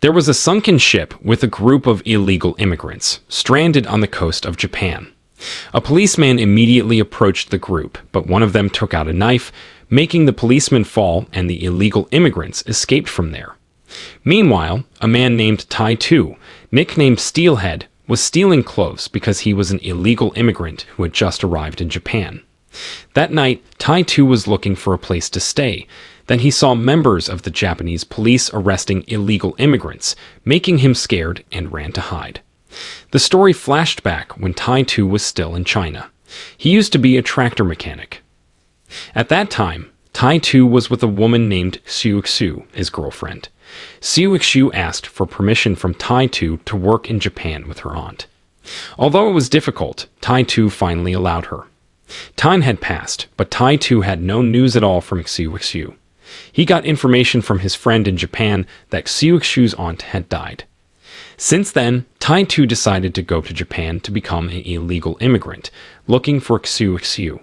There was a sunken ship with a group of illegal immigrants stranded on the coast of Japan. A policeman immediately approached the group, but one of them took out a knife, making the policeman fall, and the illegal immigrants escaped from there. Meanwhile, a man named Tai Tu, nicknamed Steelhead, was stealing clothes because he was an illegal immigrant who had just arrived in Japan. That night, Tai Tu was looking for a place to stay. Then he saw members of the Japanese police arresting illegal immigrants, making him scared and ran to hide. The story flashed back when Tai Tu was still in China. He used to be a tractor mechanic. At that time, Tai Tu was with a woman named Xiu, his girlfriend. Xiu asked for permission from Tai Tu to work in Japan with her aunt. Although it was difficult, Tai Tu finally allowed her. Time had passed, but Tai Tu had no news at all from Xiu. He got information from his friend in Japan that Xiu's aunt had died. Since then, Tai Tu decided to go to Japan to become an illegal immigrant, looking for Xiu.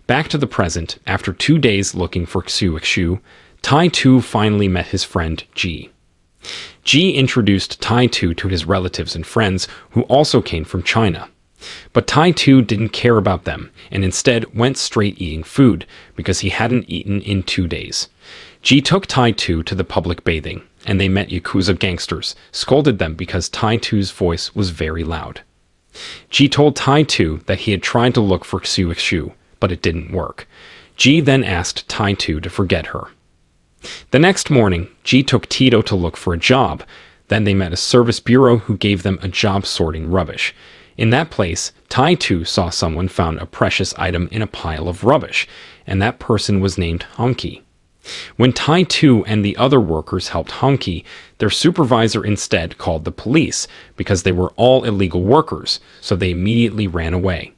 Back to the present, after 2 days looking for Xiu, Tai Tu finally met his friend Ji. Ji introduced Tai Tu to his relatives and friends who also came from China. But Tai Tu didn't care about them, and instead went straight eating food, because he hadn't eaten in 2 days. Ji took Tai Tu to the public bathing, and they met Yakuza gangsters, scolded them because Tai Tu's voice was very loud. Ji told Tai Tu that he had tried to look for Xiu, but it didn't work. Ji then asked Tai Tu to forget her. The next morning, Ji took Tito to look for a job. Then they met a service bureau who gave them a job sorting rubbish. In that place, Tai Tu saw someone found a precious item in a pile of rubbish, and that person was named Honky. When Tai Tu and the other workers helped Honky, their supervisor instead called the police because they were all illegal workers, so they immediately ran away.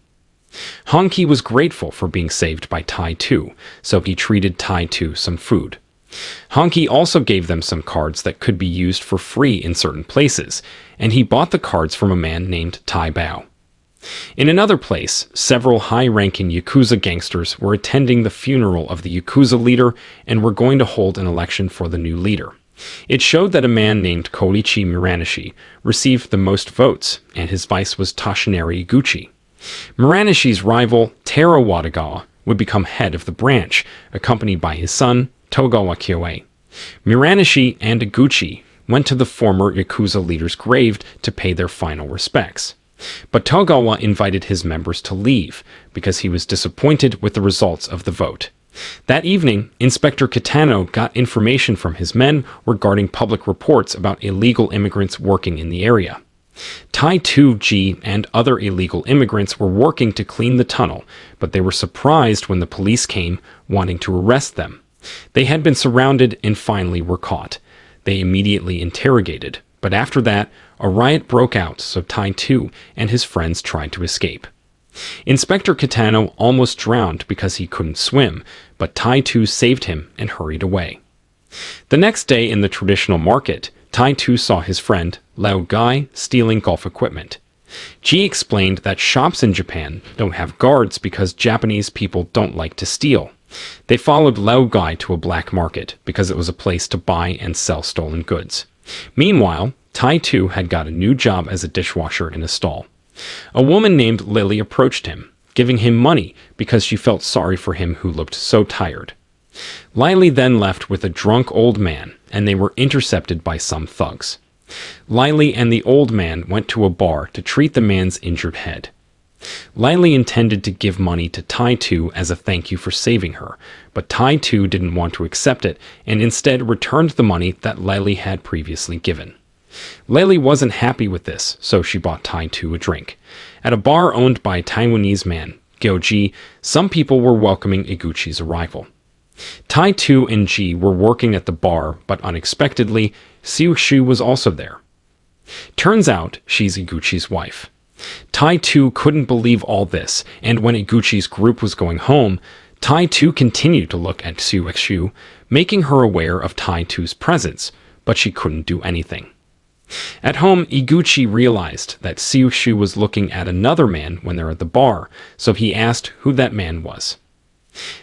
Honky was grateful for being saved by Tai Tu, so he treated Tai Tu some food. Honky also gave them some cards that could be used for free in certain places, and he bought the cards from a man named Tai Bao. In another place, several high-ranking Yakuza gangsters were attending the funeral of the Yakuza leader and were going to hold an election for the new leader. It showed that a man named Koichi Muranishi received the most votes, and his vice was Toshinari Iguchi. Muranishi's rival, Taro Watagawa, would become head of the branch, accompanied by his son, Togawa Kyoei. Muranishi and Iguchi went to the former Yakuza leader's grave to pay their final respects. But Togawa invited his members to leave because he was disappointed with the results of the vote. That evening, Inspector Kitano got information from his men regarding public reports about illegal immigrants working in the area. Tai Tu, Ji, and other illegal immigrants were working to clean the tunnel, but they were surprised when the police came, wanting to arrest them. They had been surrounded and finally were caught. They immediately interrogated, but after that, a riot broke out, so Tai Tu and his friends tried to escape. Inspector Kitano almost drowned because he couldn't swim, but Tai Tu saved him and hurried away. The next day in the traditional market, Tai Tu saw his friend, Lao Gai, stealing golf equipment. Ji explained that shops in Japan don't have guards because Japanese people don't like to steal. They followed Lao Gai to a black market because it was a place to buy and sell stolen goods. Meanwhile, Tai Tu had got a new job as a dishwasher in a stall. A woman named Lily approached him, giving him money because she felt sorry for him who looked so tired. Lily then left with a drunk old man, and they were intercepted by some thugs. Lily and the old man went to a bar to treat the man's injured head. Lily intended to give money to Tai Tu as a thank you for saving her, but Tai Tu didn't want to accept it and instead returned the money that Lily had previously given. Lily wasn't happy with this, so she bought Tai Tu a drink. At a bar owned by a Taiwanese man, Gyoji, some people were welcoming Iguchi's arrival. Tai Tu and Ji were working at the bar, but unexpectedly, Xiu was also there. Turns out she's Iguchi's wife. Tai Tu couldn't believe all this, and when Iguchi's group was going home, Tai Tu continued to look at Xiu, making her aware of Tai Tu's presence, but she couldn't do anything. At home, Iguchi realized that Xiu was looking at another man when they're at the bar, so he asked who that man was.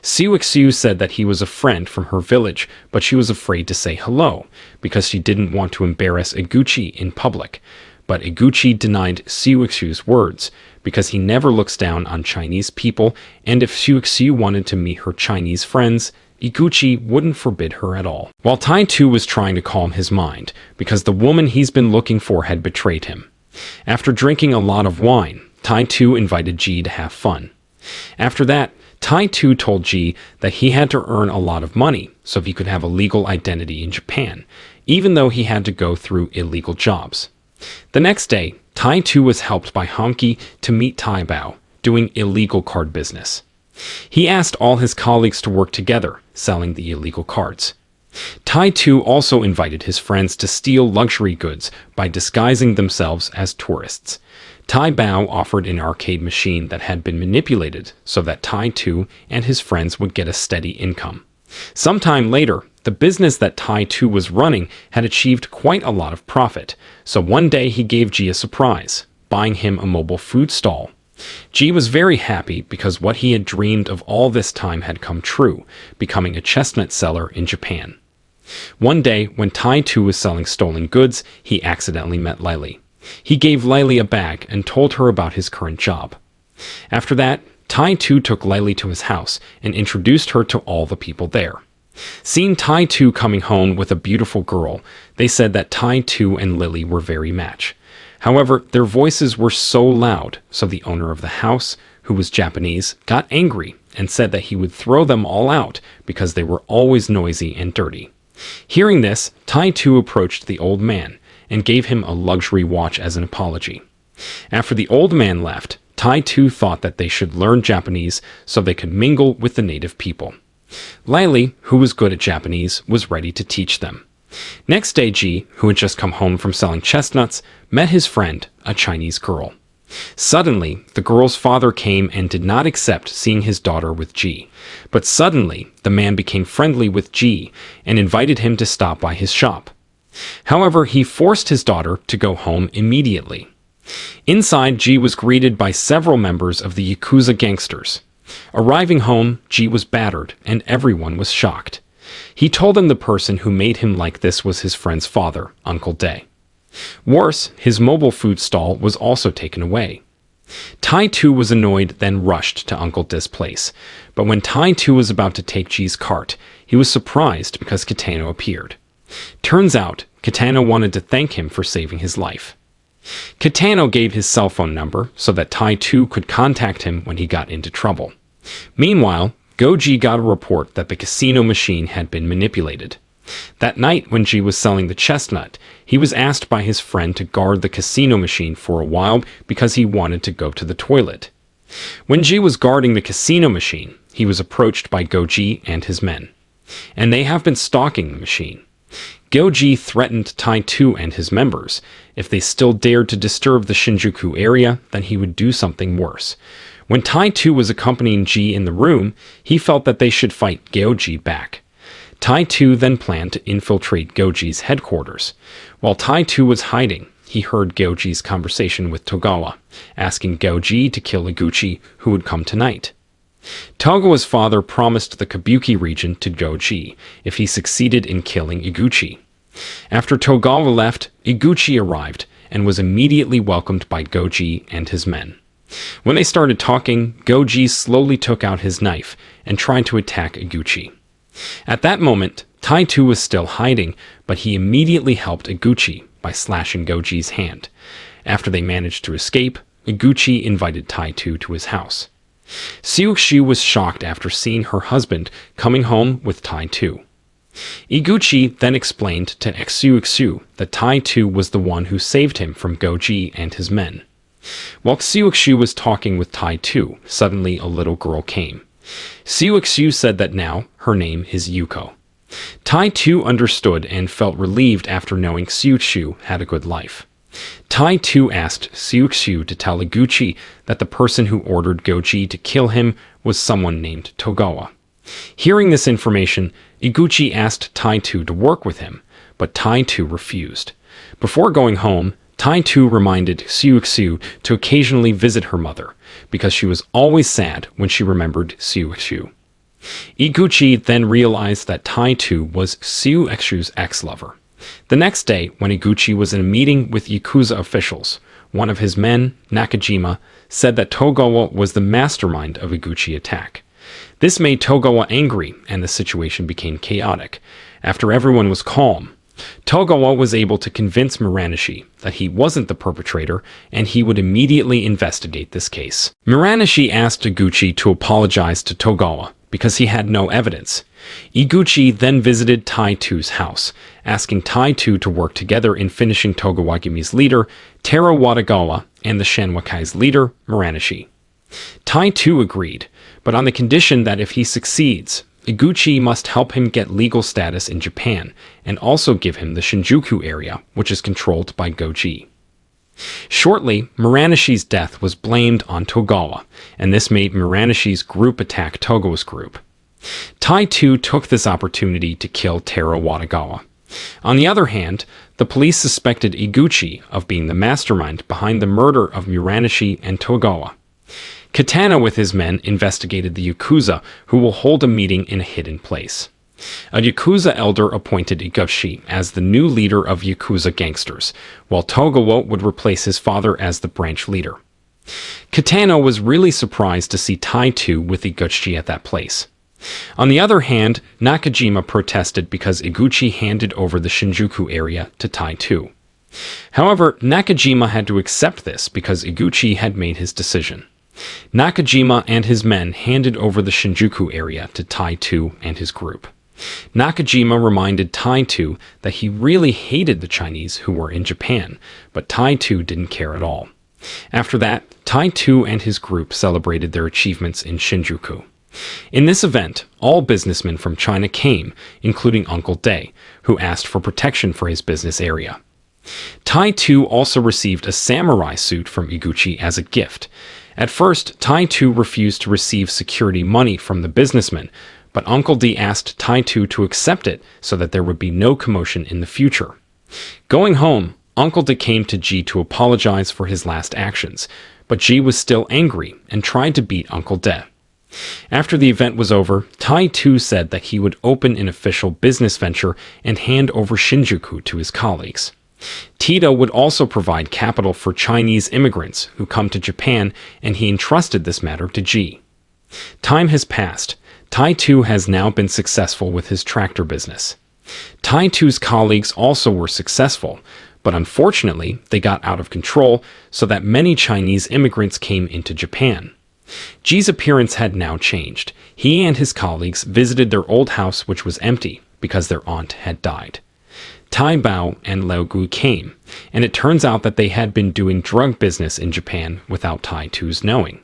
Xiu said that he was a friend from her village, but she was afraid to say hello because she didn't want to embarrass Iguchi in public. But Iguchi denied Xiu's words because he never looks down on Chinese people, and if Xiu wanted to meet her Chinese friends, Iguchi wouldn't forbid her at all. While Tai Tu was trying to calm his mind because the woman he's been looking for had betrayed him. After drinking a lot of wine, Tai Tu invited Ji to have fun. After that, Tai Tu told Ji that he had to earn a lot of money so he could have a legal identity in Japan, even though he had to go through illegal jobs. The next day, Tai Tu was helped by Honky to meet Tai Bao, doing illegal card business. He asked all his colleagues to work together, selling the illegal cards. Tai Tu also invited his friends to steal luxury goods by disguising themselves as tourists. Tai Bao offered an arcade machine that had been manipulated so that Tai Tu and his friends would get a steady income. Sometime later, the business that Tai Tu was running had achieved quite a lot of profit, so one day he gave Ji a surprise, buying him a mobile food stall. Ji was very happy because what he had dreamed of all this time had come true, becoming a chestnut seller in Japan. One day, when Tai Tu was selling stolen goods, he accidentally met Lily. He gave Lily a bag and told her about his current job. After that, Tai Tu took Lily to his house and introduced her to all the people there. Seeing Tai Tu coming home with a beautiful girl, they said that Tai Tu and Lily were very match. However, their voices were so loud, so the owner of the house, who was Japanese, got angry and said that he would throw them all out because they were always noisy and dirty. Hearing this, Tai Tu approached the old man and gave him a luxury watch as an apology. After the old man left, Tai Tu thought that they should learn Japanese so they could mingle with the native people. Lily, who was good at Japanese, was ready to teach them. Next day, Ji, who had just come home from selling chestnuts, met his friend, a Chinese girl. Suddenly, the girl's father came and did not accept seeing his daughter with Ji. But suddenly, the man became friendly with Ji and invited him to stop by his shop. However, he forced his daughter to go home immediately. Inside, Ji was greeted by several members of the Yakuza gangsters. Arriving home, Ji was battered, and everyone was shocked. He told them the person who made him like this was his friend's father, Uncle Day. Worse, his mobile food stall was also taken away. Tai Tu was annoyed, then rushed to Uncle Day's place. But when Tai Tu was about to take Ji's cart, he was surprised because Kitano appeared. Turns out, Kitano wanted to thank him for saving his life. Kitano gave his cell phone number so that Tai Tu could contact him when he got into trouble. Meanwhile, Goji got a report that the casino machine had been manipulated. That night when Ji was selling the chestnut, he was asked by his friend to guard the casino machine for a while because he wanted to go to the toilet. When Ji was guarding the casino machine, he was approached by Goji and his men. And they have been stalking the machine. Goji threatened Tai Tu and his members. If they still dared to disturb the Shinjuku area, then he would do something worse. When Tai Tu was accompanying Ji in the room, he felt that they should fight Goji back. Tai Tu then planned to infiltrate Goji's headquarters. While Tai Tu was hiding, he heard Goji's conversation with Togawa, asking Goji to kill Iguchi, who would come tonight. Togawa's father promised the Kabuki region to Goji if he succeeded in killing Iguchi. After Togawa left, Iguchi arrived and was immediately welcomed by Goji and his men. When they started talking, Goji slowly took out his knife and tried to attack Iguchi. At that moment, Tai Tu was still hiding, but he immediately helped Iguchi by slashing Goji's hand. After they managed to escape, Iguchi invited Tai Tu to his house. Xiu was shocked after seeing her husband coming home with Tai Tu. Iguchi then explained to Xiu that Tai Tu was the one who saved him from Goji and his men. While Xiu was talking with Tai Tu, suddenly a little girl came. Xiu said that now her name is Yuko. Tai Tu understood and felt relieved after knowing Xiu had a good life. Tai Tu asked Xiu to tell Iguchi that the person who ordered Goji to kill him was someone named Togawa. Hearing this information, Iguchi asked Tai Tu to work with him, but Tai Tu refused. Before going home, Tai Tu reminded Xiu to occasionally visit her mother, because she was always sad when she remembered Xiu. Iguchi then realized that Tai 2 was Siu Exu's ex-lover. The next day, when Iguchi was in a meeting with Yakuza officials, one of his men, Nakajima, said that Togawa was the mastermind of Iguchi attack. This made Togawa angry, and the situation became chaotic. After everyone was calm, Togawa was able to convince Muranishi that he wasn't the perpetrator, and he would immediately investigate this case. Muranishi asked Iguchi to apologize to Togawa, because he had no evidence. Iguchi then visited Tai 2's house, asking Tai 2 to work together in finishing Togawagimi's leader, Taro Watagawa, and the Shanwakai's leader, Muranishi. Tai 2 agreed, but on the condition that if he succeeds, Iguchi must help him get legal status in Japan, and also give him the Shinjuku area, which is controlled by Goji. Shortly, Muranishi's death was blamed on Togawa, and this made Muranishi's group attack Togawa's group. Tai 2 took this opportunity to kill Taro Watagawa. On the other hand, the police suspected Iguchi of being the mastermind behind the murder of Muranishi and Togawa. Katana with his men investigated the Yakuza, who will hold a meeting in a hidden place. A Yakuza elder appointed Iguchi as the new leader of Yakuza gangsters, while Togawa would replace his father as the branch leader. Katana was really surprised to see Tai 2 with Iguchi at that place. On the other hand, Nakajima protested because Iguchi handed over the Shinjuku area to Tai 2. However, Nakajima had to accept this because Iguchi had made his decision. Nakajima and his men handed over the Shinjuku area to Tai 2 and his group. Nakajima reminded Tai 2 that he really hated the Chinese who were in Japan, but Tai 2 didn't care at all. After that, Tai 2 and his group celebrated their achievements in Shinjuku. In this event, all businessmen from China came, including Uncle Day, who asked for protection for his business area. Tai 2 also received a samurai suit from Iguchi as a gift. At first, Tai 2 refused to receive security money from the businessmen, but Uncle D asked Tai 2 to accept it so that there would be no commotion in the future. Going home, Uncle D came to G to apologize for his last actions, but G was still angry and tried to beat Uncle De. After the event was over, Tai 2 said that he would open an official business venture and hand over Shinjuku to his colleagues. Tito would also provide capital for Chinese immigrants who come to Japan, and he entrusted this matter to G. Time has passed. Tai 2 has now been successful with his tractor business. Tai 2's colleagues also were successful, but unfortunately they got out of control so that many Chinese immigrants came into Japan. G's appearance had now changed. He and his colleagues visited their old house, which was empty because their aunt had died. Tai Bao and Lao Gu came, and it turns out that they had been doing drug business in Japan without Tai 2's knowing.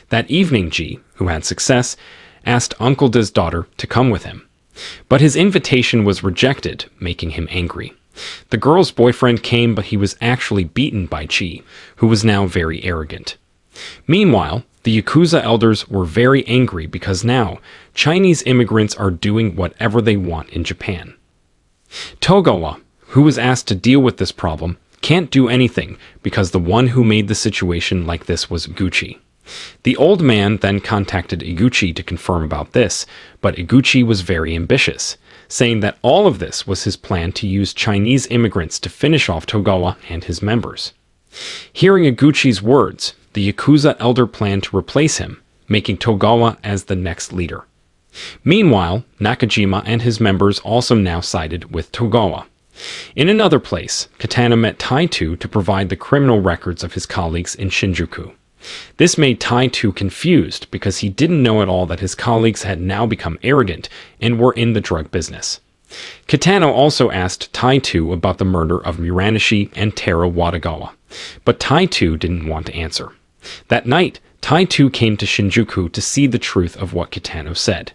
That evening, G, who had success, asked Uncle De's daughter to come with him. But his invitation was rejected, making him angry. The girl's boyfriend came, but he was actually beaten by G, who was now very arrogant. Meanwhile, the Yakuza elders were very angry because now Chinese immigrants are doing whatever they want in Japan. Togawa, who was asked to deal with this problem, can't do anything because the one who made the situation like this was Iguchi. The old man then contacted Iguchi to confirm about this, but Iguchi was very ambitious, saying that all of this was his plan to use Chinese immigrants to finish off Togawa and his members. Hearing Iguchi's words, the Yakuza elder planned to replace him, making Togawa as the next leader. Meanwhile, Nakajima and his members also now sided with Togawa. In another place, Katana met Tai 2 to provide the criminal records of his colleagues in Shinjuku. This made Tai 2 confused because he didn't know at all that his colleagues had now become arrogant and were in the drug business. Katana also asked Tai 2 about the murder of Muranishi and Taro Watagawa, but Tai 2 didn't want to answer. That night, Tai 2 came to Shinjuku to see the truth of what Katana said.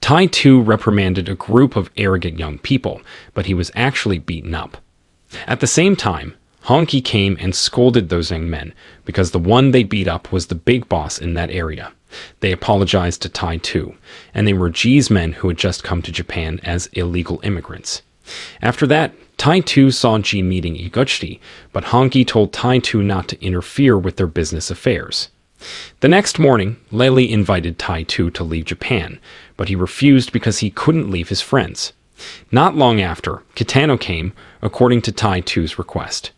Tai 2 reprimanded a group of arrogant young people, but he was actually beaten up. At the same time, Honky came and scolded those young men because the one they beat up was the big boss in that area. They apologized to Tai 2, and they were G's men who had just come to Japan as illegal immigrants. After that, Tai 2 saw G meeting Iguchi, but Honky told Tai 2 not to interfere with their business affairs. The next morning, Lely invited Tai 2 to leave Japan, but he refused because he couldn't leave his friends. Not long after, Kitano came, according to Tai 2's request.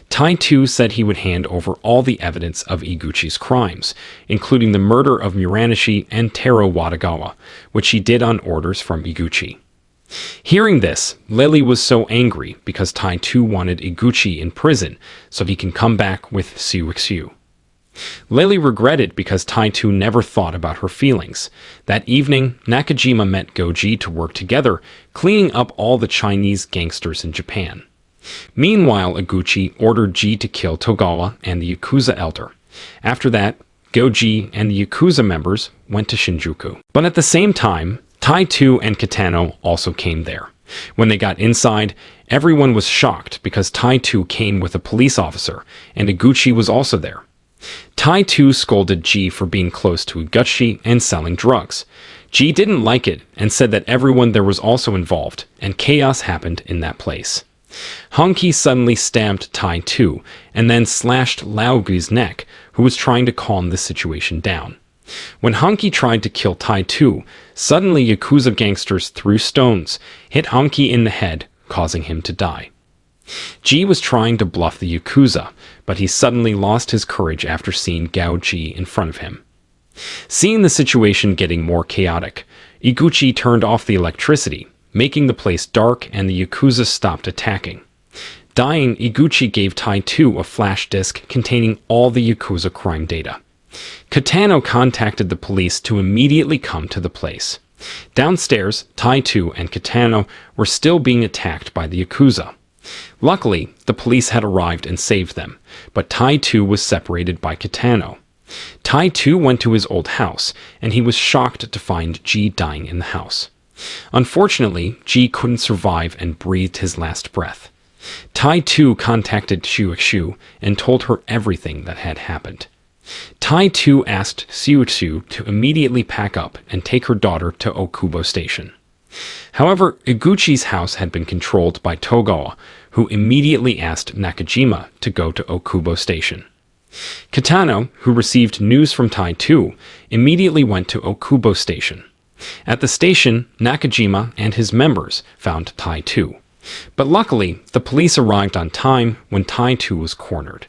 Tai 2 said he would hand over all the evidence of Iguchi's crimes, including the murder of Muranishi and Taro Watagawa, which he did on orders from Iguchi. Hearing this, Lely was so angry because Tai 2 wanted Iguchi in prison so he can come back with Suixu. Lely regretted because Tai 2 never thought about her feelings. That evening, Nakajima met Goji to work together, cleaning up all the Chinese gangsters in Japan. Meanwhile, Iguchi ordered Ji to kill Togawa and the Yakuza elder. After that, Goji and the Yakuza members went to Shinjuku. But at the same time, Tai 2 and Kitano also came there. When they got inside, everyone was shocked because Tai 2 came with a police officer, and Iguchi was also there. Tai 2 scolded Ji for being close to Iguchi and selling drugs. Ji didn't like it and said that everyone there was also involved, and chaos happened in that place. Honki suddenly stabbed Tai 2 and then slashed Laogui's neck, who was trying to calm the situation down. When Honki tried to kill Tai 2, suddenly Yakuza gangsters threw stones, hit Honki in the head, causing him to die. Ji was trying to bluff the Yakuza, but he suddenly lost his courage after seeing Gao Ji in front of him. Seeing the situation getting more chaotic, Iguchi turned off the electricity, making the place dark, and the Yakuza stopped attacking. Dying, Iguchi gave Tai 2 a flash disk containing all the Yakuza crime data. Kitano contacted the police to immediately come to the place. Downstairs, Tai 2 and Kitano were still being attacked by the Yakuza. Luckily, the police had arrived and saved them, but Tai 2 was separated by Kitano. Tai 2 went to his old house, and he was shocked to find Ji dying in the house. Unfortunately, Ji couldn't survive and breathed his last breath. Tai 2 contacted Suixu and told her everything that had happened. Tai 2 asked Suixu to immediately pack up and take her daughter to Okubo Station. However, Iguchi's house had been controlled by Togawa, who immediately asked Nakajima to go to Okubo Station. Kitano, who received news from Tai 2, immediately went to Okubo Station. At the station, Nakajima and his members found Tai 2. But luckily, the police arrived on time when Tai 2 was cornered.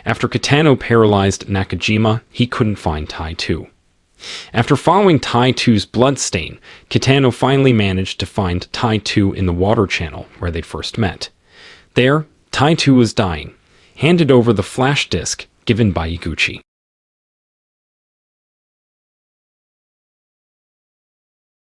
After Kitano paralyzed Nakajima, he couldn't find Tai 2. After following Tai 2's blood stain, Kitano finally managed to find Tai 2 in the water channel where they first met. There, Tai 2 was dying, handed over the flash disk given by Iguchi.